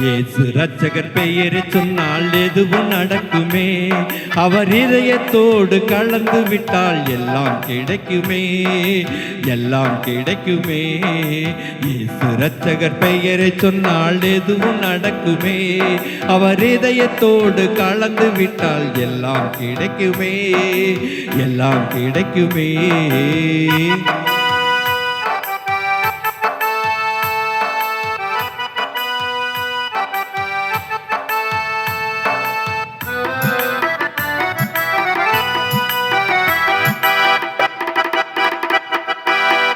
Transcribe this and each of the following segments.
இயேசு ரட்சகர் பெயரை சொன்னால் எதுவும் நடக்குமே. அவர் இதயத்தோடு கலந்து விட்டால் எல்லாம் கிடைக்குமே, எல்லாம் கிடைக்குமே. இயேசு ரட்சகர் பெயரை சொன்னால் எதுவும் நடக்குமே. அவர் இதயத்தோடு கலந்து விட்டால் எல்லாம் கிடைக்குமே, எல்லாம் கிடைக்குமே.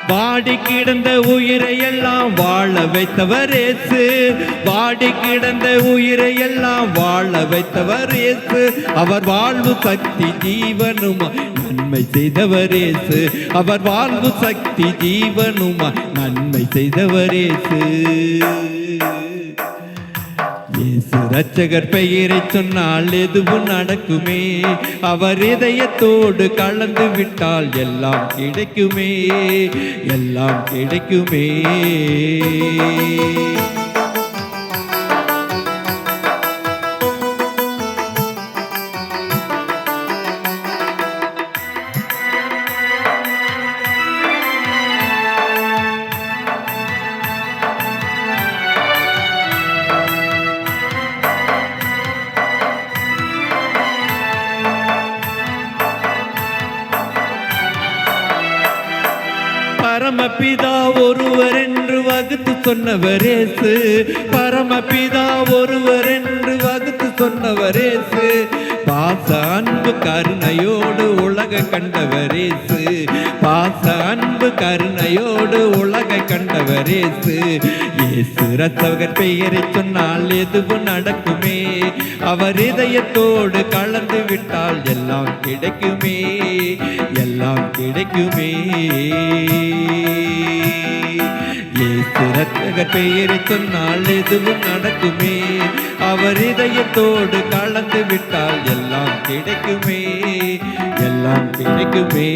வாடி கிடந்த உயிரை எல்லாம் வாழ வைத்தவர் இயேசு. வாடி கிடந்த உயிரை எல்லாம் வாழ வைத்தவர் இயேசு. அவர் வாழ்வு சக்தி ஜீவனுமா நன்மை செய்தவர் இயேசு. அவர் வாழ்வு சக்தி ஜீவனுமா நன்மை செய்தவர் இயேசு. இயேசு ரட்சகர் பெயரை சொன்னால் எதுவும் நடக்குமே. அவர் இதயத்தோடு கலந்து விட்டால் எல்லாம் கிடைக்குமே, எல்லாம் கிடைக்குமே. பரமபிதா ஒருவர் என்று வகுத்து சொன்னவர் இயேசு. பரமபிதா ஒருவர் என்று வகுத்து சொன்னவர் இயேசு. பாச அன்பு கருணையோடு உலக கண்டவர் இயேசு. பாச அன்பு கருணையோடு உலக கண்டவர் இயேசு. இயேசு ரட்சகர் பெயரை சொன்னால் எதுவும் நடக்குமே. அவர் இதயத்தோடு கலந்து விட்டால் எல்லாம் கிடைக்குமே, எல்லாம் கிடைக்குமே. இயேசு ரட்சகர் பெயரை சொன்னால் எதுவும் நடக்குமே. அவர் இதயத்தோடு கலந்து விட்டால் எல்லாம் கிடைக்குமே, எல்லாம் கிடைக்குமே.